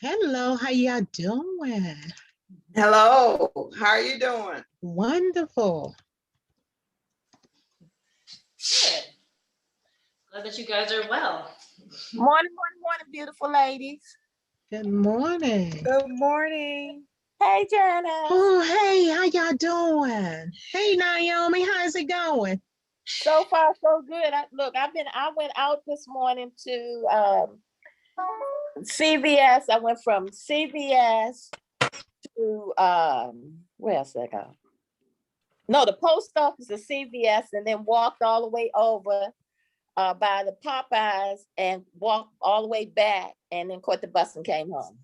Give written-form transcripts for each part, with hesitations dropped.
Hello, how y'all doing? Hello, how are you doing? Wonderful. Good. Glad that you guys are well. Morning, morning, morning, beautiful ladies. Good morning. Good morning. Hey, Janice. Oh, hey, how y'all doing? Hey, Naomi, how's it going? So far, so good. I went out this morning to CVS. I went from CVS to where else did I go? No, the post office to CVS, and then walked all the way over by the Popeyes and walked all the way back, and then caught the bus and came home.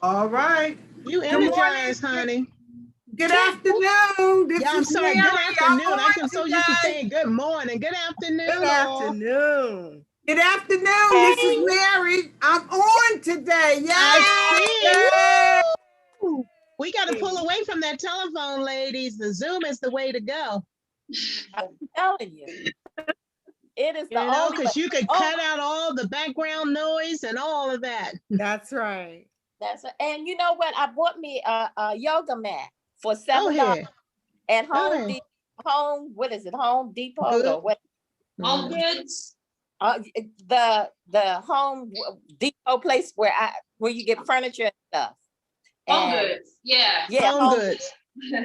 All right. You energized, honey. Good afternoon. This Yeah, I'm is sorry. Mary. Good afternoon. I'm I'm so on used to today. saying good morning. Good afternoon. Good all. afternoon. Good afternoon. This is Mary. I'm on today. I Yes. see. Woo! We got to pull away from that telephone, ladies. The Zoom is the way to go. I'm telling you, it is You the know, only way. because you could cut out all the background noise and all of that. That's right. And you know what? I bought me a yoga mat for Go $7 ahead. at Go Home ahead. Depot. What is it? Home Depot Good. or what? Home Goods. The Home Depot place where you get furniture and stuff. Home And Goods. Yeah. yeah, Home Goods.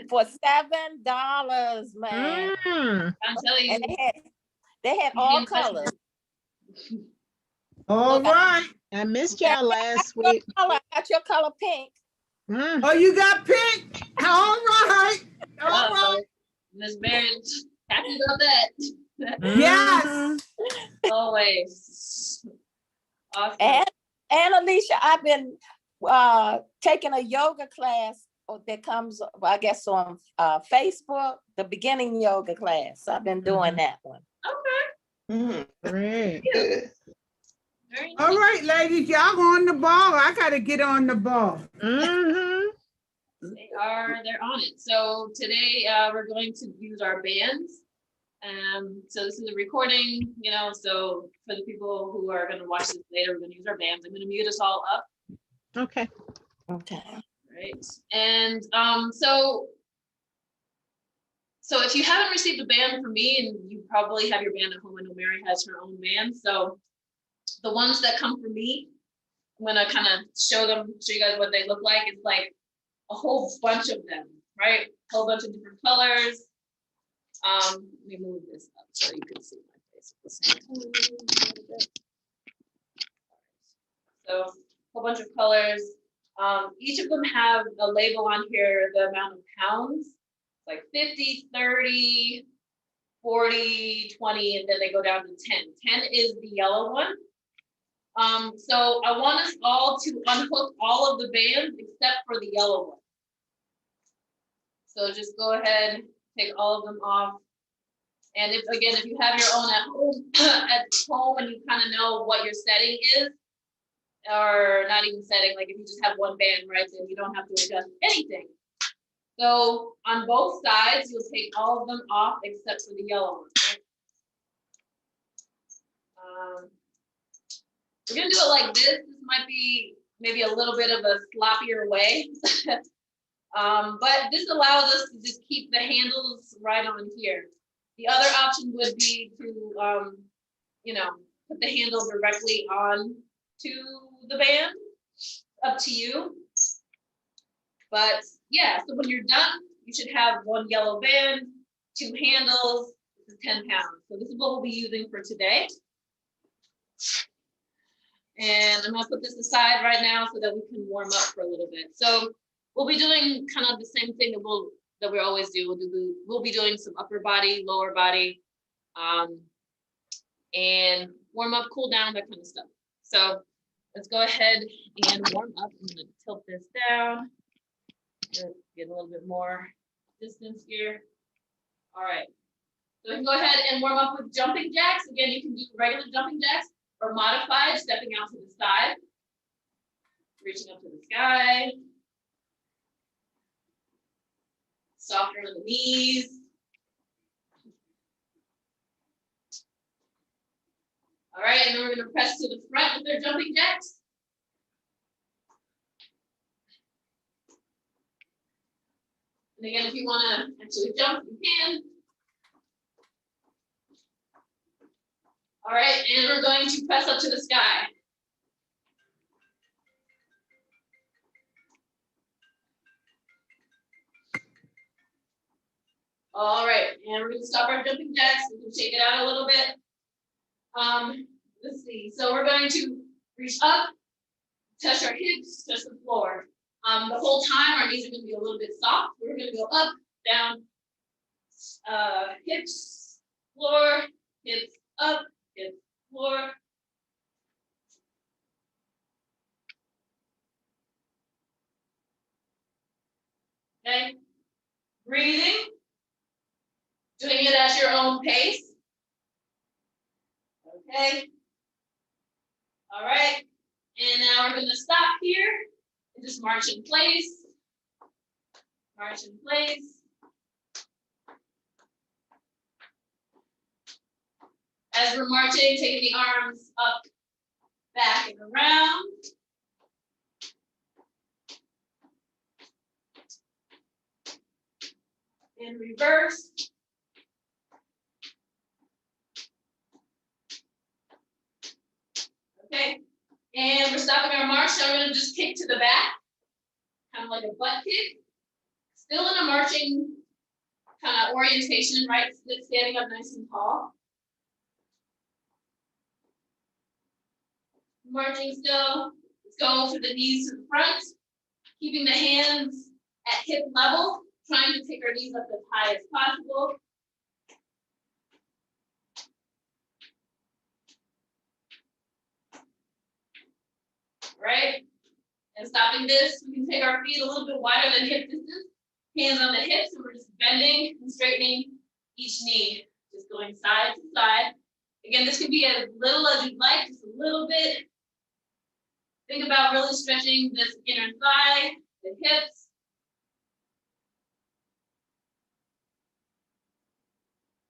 for $7, man. I'm telling you. And they had all colors. All right. I missed y'all last Your week. color, I got your color pink. Oh, you got pink. All right. All right. Miss Mary, happy about that. Yes. Always. Awesome. And Alicia, I've been taking a yoga class that comes, I guess, on Facebook, the beginning yoga class. So I've been doing that one. Okay. Great. Good. Very nice. All right, ladies, y'all on the ball. I gotta get on the ball. They're on it. So today we're going to use our bands. So this is a recording, so for the people who are going to watch this later, we're going to use our bands. I'm going to mute us all up. Okay. Right. And so if you haven't received a band from me, and you probably have your band at home, I know Mary has her own band. So the ones that come from me, I'm going to kind of show you guys what they look like. It's like a whole bunch of them, right? A whole bunch of different colors. Let me move this up so you can see my face at the same time. So a whole bunch of colors. Each of them have a label on here, the amount of pounds, like 50, 30, 40, 20, and then they go down to 10. 10 is the yellow one. So I want us all to unhook all of the bands except for the yellow one. So just go ahead, take all of them off. And if you have your own at home and you kind of know what your setting is, or not even setting, like if you just have one band, right, then you don't have to adjust anything. So on both sides, you'll take all of them off except for the yellow one. Right? We're gonna do it like this. This might be maybe a little bit of a sloppier way. But this allows us to just keep the handles right on here. The other option would be to, put the handle directly on to the band. Up to you. But yeah, so when you're done, you should have one yellow band, 2 handles, this is 10 pounds. So this is what we'll be using for today. And I'm gonna put this aside right now so that we can warm up for a little bit. So we'll be doing kind of the same thing that we always do. We'll be doing some upper body, lower body, and warm up, cool down, that kind of stuff. So let's go ahead and warm up. I'm gonna tilt this down, get a little bit more distance here. All right, so we can go ahead and warm up with jumping jacks. Again, you can do regular jumping jacks or modified, stepping out to the side, reaching up to the sky, softer on the knees. All right, and then we're gonna press to the front with our jumping jacks. And again, if you wanna actually jump, you can. All right, and we're going to press up to the sky. All right, and we're gonna stop our jumping jacks. We can shake it out a little bit. Let's see. So we're going to reach up, touch our hips, touch the floor. The whole time our knees are gonna be a little bit soft. We're gonna go up, down, hips, floor, hips, up, hips, floor. Okay, breathing, doing it at your own pace. Okay, all right, and now we're gonna stop here and just march in place. March in place. As we're marching, taking the arms up, back, and around. In reverse. Okay, and we're stopping our march. So we're gonna just kick to the back, kind of like a butt kick. Still in a marching kind of orientation, right? Standing up nice and tall. Marching still. Let's go for the knees to the front, keeping the hands at hip level, trying to take our knees up as high as possible. Right? And stopping this, we can take our feet a little bit wider than hip distance. Hands on the hips, and we're just bending and straightening each knee. Just going side to side. Again, this can be as little as you'd like, just a little bit. Think about really stretching this inner thigh, the hips.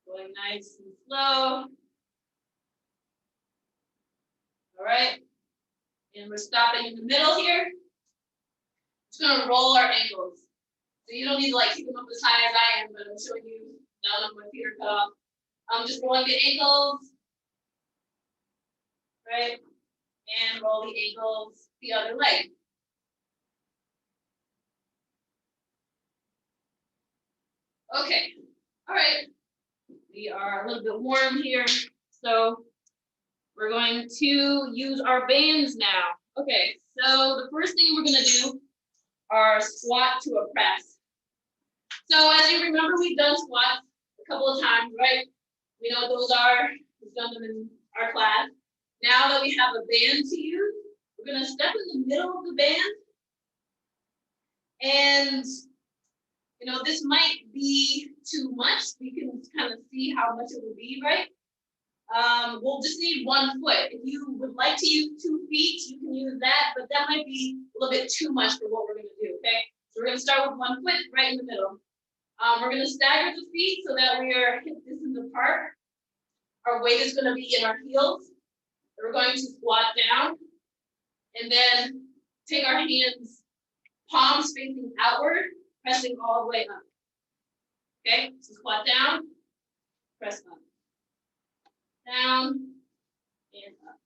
Going nice and slow. All right. And we're stopping in the middle here. Just gonna roll our ankles. So you don't need to like keep them up as high as I am, but I'm showing you now that my feet are cut off. I'm just rolling the ankles. Right? And roll the ankles the other leg. Okay, all right. We are a little bit warm here, so we're going to use our bands now. Okay, so the first thing we're gonna do are squat to a press. So as you remember, we've done squats a couple of times, right? We know what those are. We've done them in our class. Now that we have a band to use, we're gonna step in the middle of the band. And, you know, this might be too much. We can kind of see how much it will be, right? We'll just need 1 foot. If you would like to use 2 feet, you can use that, but that might be a little bit too much for what we're gonna do, okay? So we're gonna start with 1 foot right in the middle. We're gonna stagger the feet so that we are hip distance apart. Our weight is gonna be in our heels. We're going to squat down and then take our hands, palms facing outward, pressing all the way up. Okay, so squat down, press up. Down and up.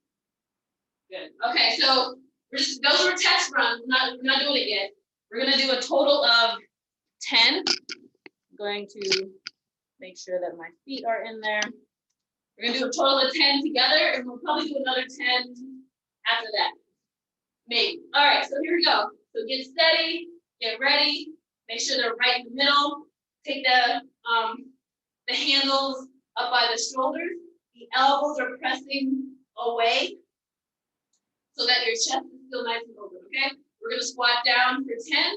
Good. Okay, so those were test runs. We're not doing it yet. We're gonna do a total of 10. I'm going to make sure that my feet are in there. We're gonna do a total of 10 together, and we'll probably do another 10 after that. Maybe. All right, so here we go. So get steady, get ready, make sure they're right in the middle. Take the handles up by the shoulders. The elbows are pressing away so that your chest is still nice and open, okay? We're gonna squat down for 10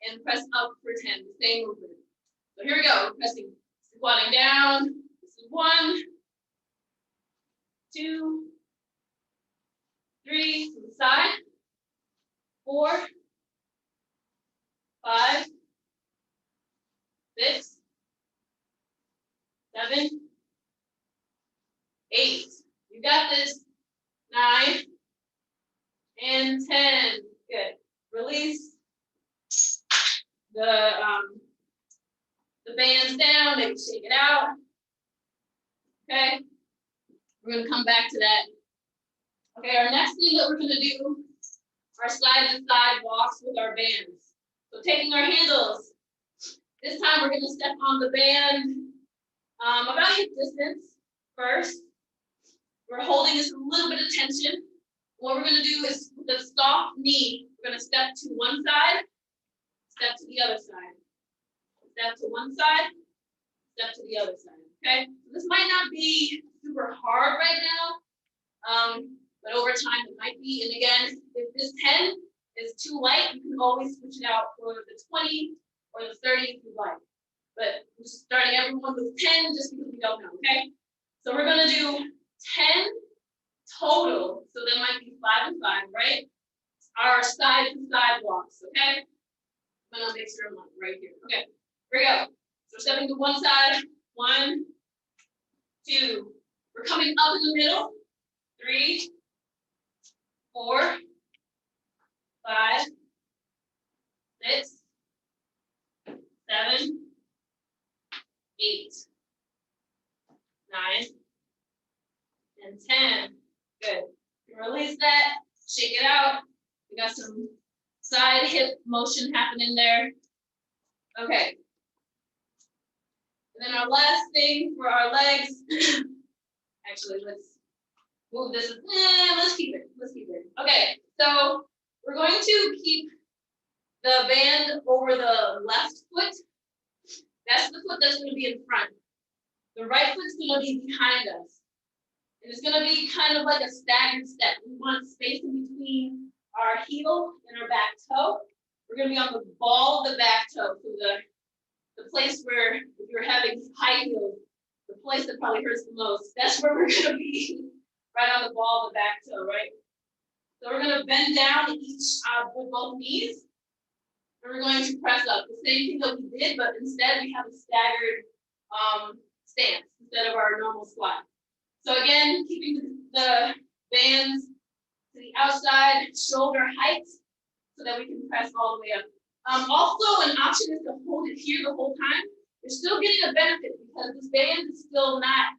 and press up for 10, the same movement. So here we go, pressing, squatting down. This is 1, 2, 3, to the side, 4, 5, 6, 7, 8. You got this. 9 and 10. Good. Release the bands down, maybe shake it out. Okay, we're gonna come back to that. Okay, our next thing that we're gonna do are side to side walks with our bands. So taking our handles, this time we're gonna step on the band about hip distance first. We're holding this a little bit of tension. What we're gonna do is with the soft knee, we're gonna step to one side, step to the other side. Step to one side, step to the other side, okay? So this might not be super hard right now, but over time it might be. And again, if this 10 is too light, you can always switch it out for the 20 or the 30 if you like. But I'm just starting everyone with 10 just because we don't know, okay? So we're gonna do 10 total, so there might be 5 and 5, right? Our side to side walks, okay? I'm gonna make sure I'm right here, okay? Here we go. So we're stepping to one side, 1, 2. We're coming up in the middle, 3, 4, 5, 6, 7, 8, 9, and 10. Good. You can release that, shake it out. We got some side hip motion happening there. Okay. And then our last thing for our legs, actually, let's move this. Let's keep it. Let's keep it. Okay, so we're going to keep the band over the left foot. That's the foot that's going to be in front. The right foot's going to be behind us. And it's going to be kind of like a staggered step. We want space in between our heel and our back toe. We're going to be on the ball of the back toe. So the place where, if you're having high heels, the place that probably hurts the most, that's where we're going to be, right on the ball of the back toe, right? So we're going to bend down each with both knees. And we're going to press up. The same thing that we did, but instead we have a staggered stance instead of our normal squat. So again, keeping the bands to the outside shoulder height so that we can press all the way up. Also, an option is to hold it here the whole time. You're still getting a benefit because this band is still not,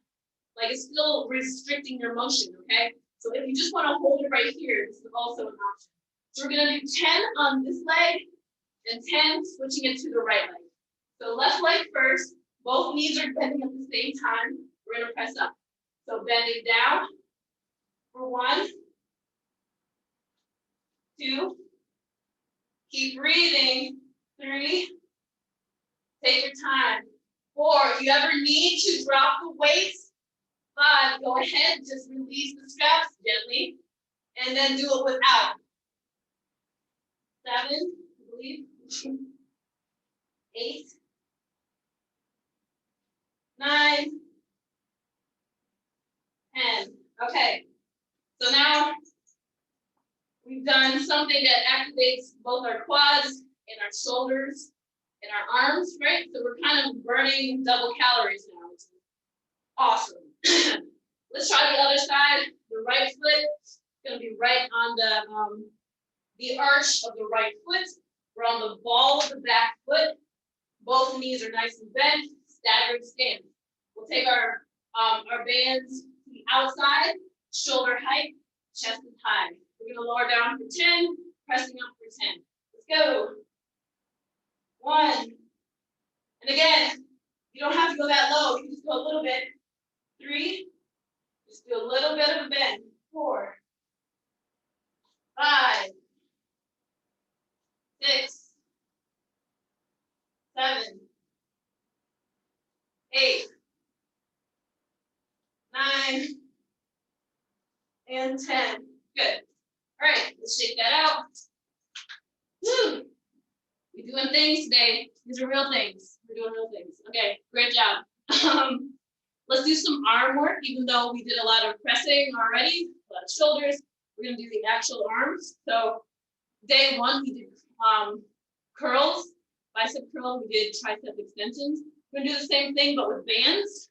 like it's still restricting your motion, okay? So if you just want to hold it right here, this is also an option. So we're gonna do 10 on this leg and 10 switching it to the right leg. So left leg first, both knees are bending at the same time. We're gonna press up. So bending down for 1, 2, keep breathing, 3, take your time, 4, if you ever need to drop the weights, 5, go ahead, just release the straps gently, and then do it without. 7, I believe, 8, 9, 10. Okay, so now we've done something that activates both our quads and our shoulders and our arms, right? So we're kind of burning double calories now, which is awesome. Let's try the other side. The right foot is gonna be right on the arch of the right foot. We're on the ball of the back foot. Both knees are nice and bent, staggered stance. We'll take our bands to the outside, shoulder height, chest is high. We're gonna lower down for 10, pressing up for 10. Let's go. 1. And again, you don't have to go that low. You can just go a little bit. 3. Just do a little bit of a bend. 4. 5. 6. 7. 8. 9. And 10. Good. All right, let's shake that out. Woo. We're doing things today. These are real things. We're doing real things. Okay, great job. Let's do some arm work, even though we did a lot of pressing already, a lot of shoulders. We're gonna do the actual arms. So day 1, we did curls, bicep curl, we did tricep extensions. We're gonna do the same thing, but with bands.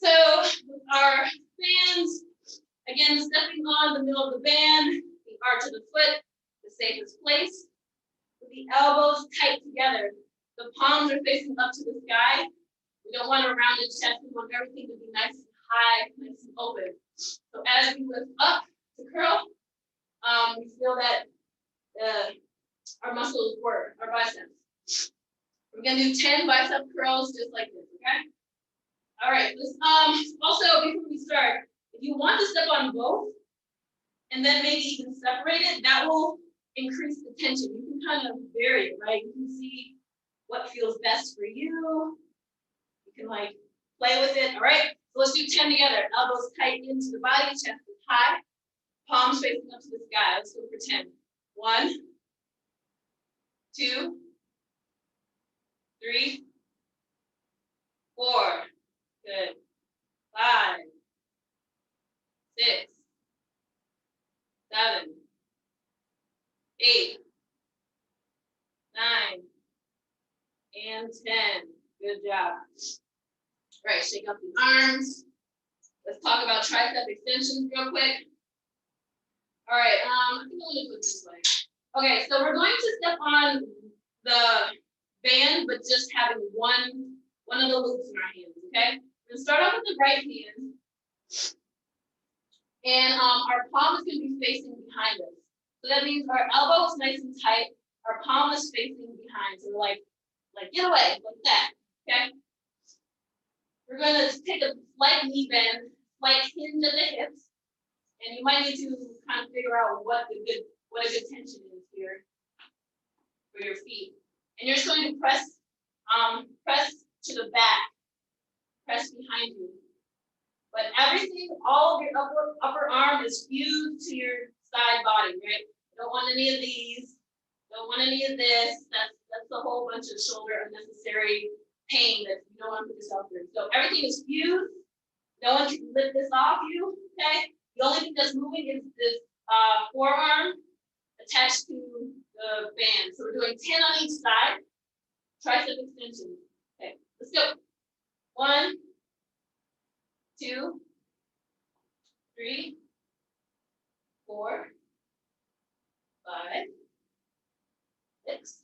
So with our bands, again, stepping on the middle of the band, the arch of the foot, the safest place. With the elbows tight together. The palms are facing up to the sky. We don't want a rounded chest. We want everything to be nice and high, nice and open. So as we lift up to curl, we feel that our muscles work, our biceps. We're gonna do 10 bicep curls just like this, okay? All right, let's, also before we start, if you want to step on both and then maybe even separate it, that will increase the tension. You can kind of vary it, right? You can see what feels best for you. You can like play with it, all right? So let's do 10 together. Elbows tight into the body, chest is high, palms facing up to the sky. Let's go for 10. 1, 2, 3, 4. Good. 5, 6, 7, 8, 9, and 10. Good job. All right, shake up the arms. Let's talk about tricep extensions real quick. All right, I think I'm gonna put this way. Okay, so we're going to step on the band, but just having one of the loops in our hands, okay? We're gonna start off with the right hand. And our palm is gonna be facing behind us. So that means our elbow is nice and tight, our palm is facing behind. So we're like get away, like that, okay? We're gonna take a slight knee bend, slight hinge at the hips, and you might need to kind of figure out what a good tension is here for your feet. And you're just going to press to the back, press behind you. But everything, all of your upper arm is fused to your side body, right? Don't want any of these, don't want any of this. That's a whole bunch of shoulder unnecessary pain that you don't want to put yourself through. So everything is fused. No one can lift this off you, okay? The only thing that's moving is this forearm attached to the band. So we're doing 10 on each side. Tricep extension. Okay, let's go. 1, 2, 3, 4, 5, 6,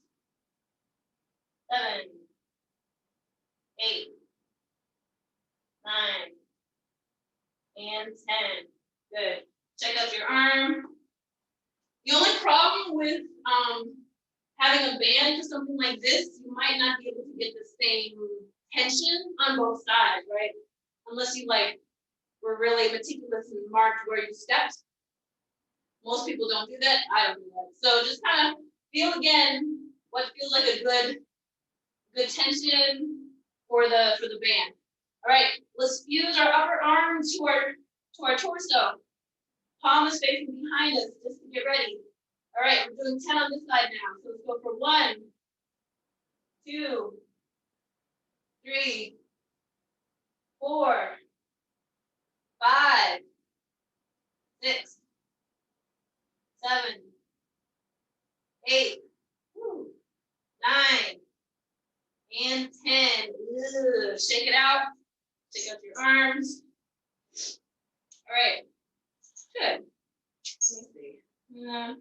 7, 8, 9, and 10. Good. Check out your arm. The only problem with having a band or something like this, you might not be able to get the same tension on both sides, right? Unless you were really meticulous and marked where you stepped. Most people don't do that. I don't do that. So just kind of feel again what feels like a good tension for the band. All right, let's fuse our upper arm to our torso. Palm is facing behind us just to get ready. All right, we're doing 10 on this side now. So let's go for 1, 2, 3, 4, 5, 6, 7, 8, 9, and 10. Ugh. Shake it out. Shake out your arms. All right. Good. Let me see. No.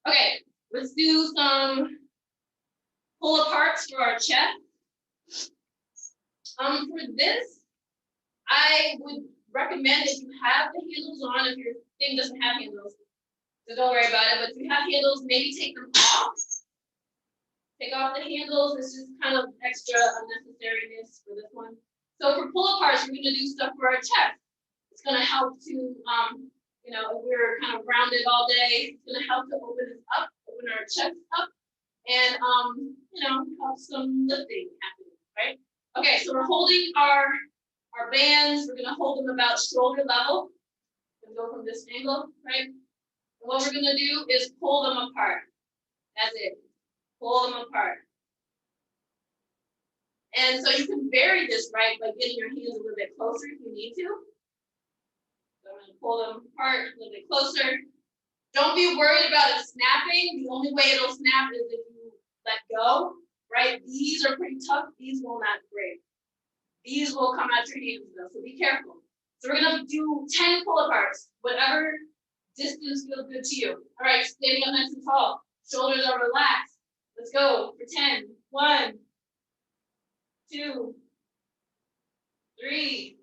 Okay. Let's do some pull aparts for our chest. For this, I would recommend if you have the handles on, if your thing doesn't have handles, so don't worry about it. But if you have handles, maybe take them off. Take off the handles. This is kind of extra unnecessariness for this one. So for pull aparts, we're going to do stuff for our chest. It's going to help to, if we're kind of rounded all day, it's going to help to open us up, open our chest up, and, help some lifting happen, right? Okay, so we're holding our bands. We're going to hold them about shoulder level. We'll go from this angle, right? And what we're going to do is pull them apart. That's it. Pull them apart. And so you can vary this, right, by getting your hands a little bit closer if you need to. So I'm going to pull them apart a little bit closer. Don't be worried about it snapping. The only way it'll snap is if you let go, right? These are pretty tough. These will not break. These will come out your hands though, so be careful. So we're going to do 10 pull aparts, whatever distance feels good to you. All right, standing up nice and tall. Shoulders are relaxed. Let's go for 10. 1, 2, 3,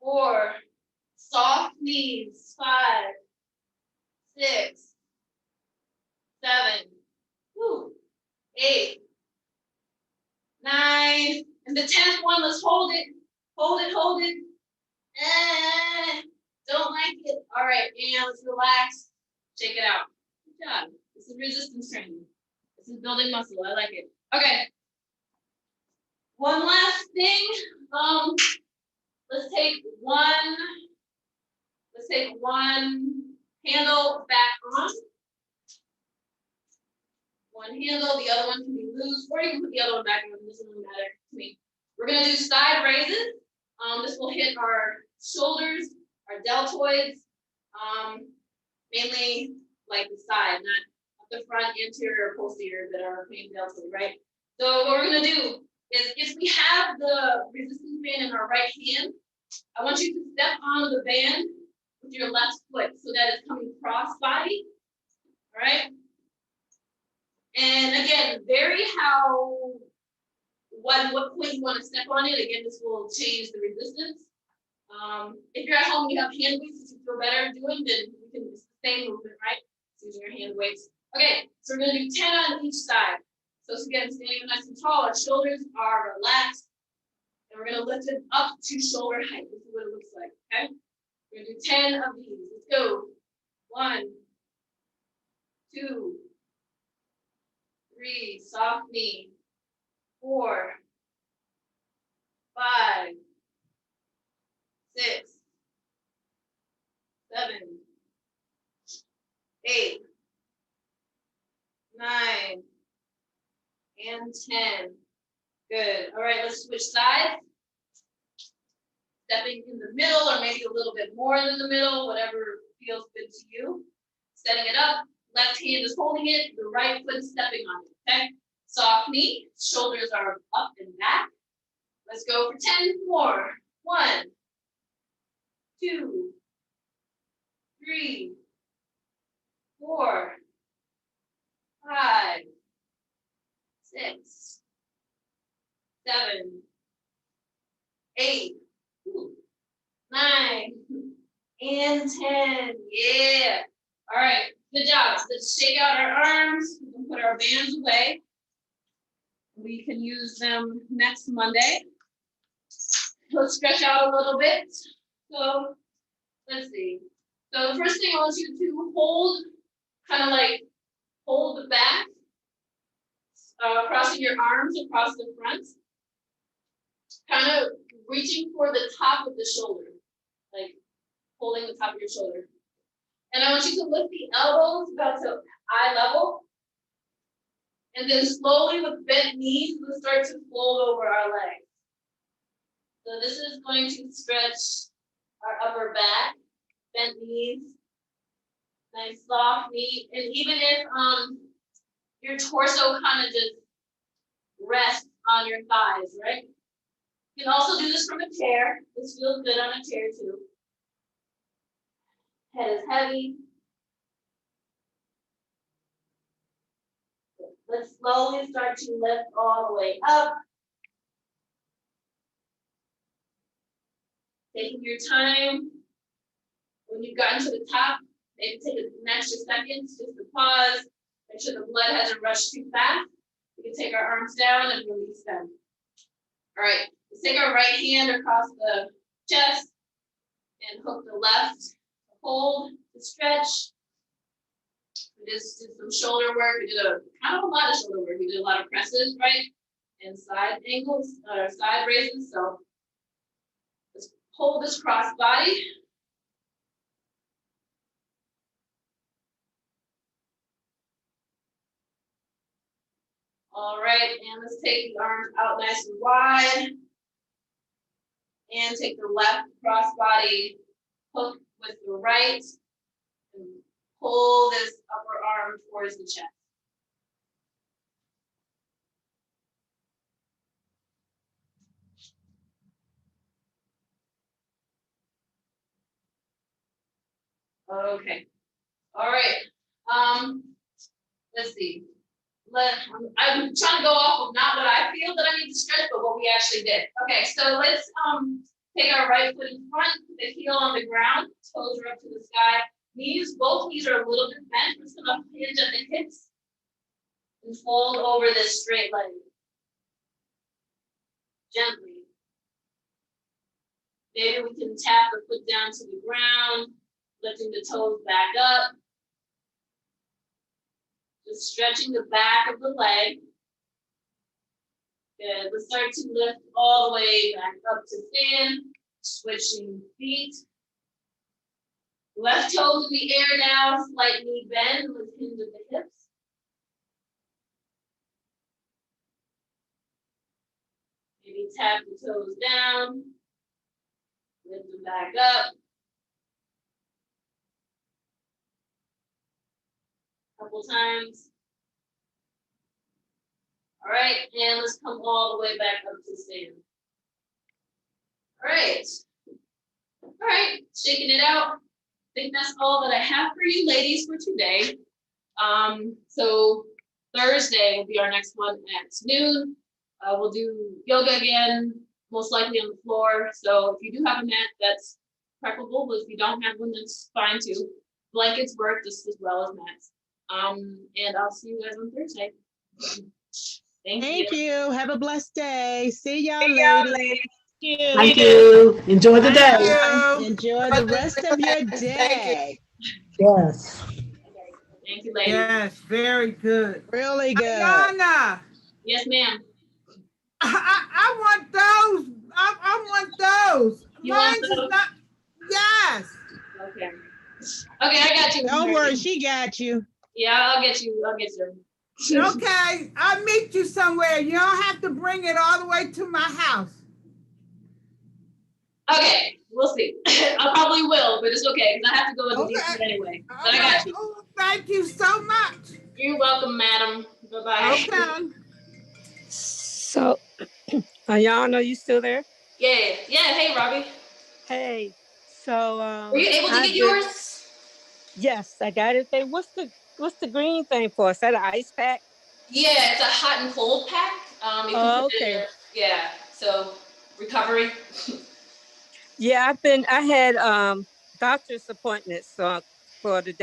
4. Soft knees. 5, 6, 7, 8, 9. And the 10th one, let's hold it. Hold it, hold it. Don't like it. All right, and let's relax. Shake it out. Good job. This is resistance training. This is building muscle. I like it. Okay. One last thing. Let's take one handle back on. One handle, the other one can be loose, or you can put the other one back on. This doesn't matter to me. We're gonna do side raises. This will hit our shoulders, our deltoids, mainly like the side, not the front, anterior, or posterior that are main deltoid, right? So what we're gonna do is, if we have the resistance band in our right hand, I want you to step on the band with your left foot so that it's coming cross body, all right? And again, vary what point you want to step on it. Again, this will change the resistance. If you're at home and you have hand weights that you feel better doing, then you can, it's the same movement, right? It's using your hand weights. Okay, so we're gonna do 10 on each side. So again, standing nice and tall, our shoulders are relaxed, and we're gonna lift it up to shoulder height. This is what it looks like, okay? We're gonna do 10 of these. Let's go. 1, 2, 3, soft knee. 4, 5, 6, 7, 8, 9, and 10. Good. All right, let's switch sides. Stepping in the middle, or maybe a little bit more than the middle, whatever feels good to you. Setting it up. Left hand is holding it, the right foot stepping on it, okay? Soft knee, shoulders are up and back. Let's go for 10 more. 1, 2, 3, 4, 5, 6, 7, 8, 9, and 10. Yeah. All right. Good job. Let's shake out our arms. We can put our bands away. We can use them next Monday. Let's stretch out a little bit. So let's see. So the first thing I want you to hold, kind of like hold the back, crossing your arms across the front, kind of reaching for the top of the shoulder, like holding the top of your shoulder. And I want you to lift the elbows about to eye level. And then slowly with bent knees, we'll start to fold over our legs. So this is going to stretch our upper back, bent knees, nice soft knee. And even if your torso kind of just rests on your thighs, right? You can also do this from a chair. This feels good on a chair too. Head is heavy. Let's slowly start to lift all the way up. Taking your time. When you've gotten to the top, maybe take an extra second just to pause. Make sure the blood hasn't rushed too fast. We can take our arms down and release them. All right, let's take our right hand across the chest and hook the left. Hold, the stretch. We just did some shoulder work. We did kind of a lot of shoulder work. We did a lot of presses, right? And side angles, side raises. So let's hold this cross body. All right, and let's take the arms out nice and wide. And take the left cross body, hook with the right, and pull this upper arm towards the chest. Okay, all right, let's see. I'm trying to go off of not what I feel that I need to stretch, but what we actually did. Okay, so let's take our right foot in front, put the heel on the ground, toes are up to the sky. Knees, both knees are a little bit bent. We're just gonna hinge at the hips and fold over this straight leg. Gently. Maybe we can tap the foot down to the ground, lifting the toes back up. Just stretching the back of the leg. Good. Let's start to lift all the way back up to stand. Switching feet. Left toes in the air now, slight knee bend. Let's hinge at the hips. Maybe tap the toes down. Lift them back up. Couple times. All right, and let's come all the way back up to stand. All right. All right, shaking it out. I think that's all that I have for you ladies for today. So Thursday will be our next one at noon. We'll do yoga again, most likely on the floor. So if you do have a mat, that's preferable, but if you don't have one, that's fine too. Blankets work just as well as mats. And I'll see you guys on Thursday. Thank you. Thank you. Have a blessed day. See y'all ladies. Thank you. Enjoy the Thank day. you. Enjoy the rest of your day. Yes. Thank you, ladies. Yes, very good. Really good. Ayana, Yes, ma'am. I want those. I want those. You want Mine's is those? not. Yes. Okay. Okay, I got you. Don't worry, she got you. Yeah, I'll get you. I'll get you. Okay, I'll meet you somewhere. You don't have to bring it all the way to my house. Okay, we'll see. I probably will, but it's okay because I have to go into Okay. DC anyway. But I got you. Oh, thank you so much. You're welcome, madam. Bye-bye. Okay. So, Ayana, you still there? Yeah, yeah. Hey, Robbie. Hey, so Were you able to I get did- yours? Yes, I got it. What's the green thing for? Is that an ice pack? Yeah, it's a hot and cold pack. You can put it in Okay. your, yeah. So recovery. Yeah, I had doctor's appointments for the day.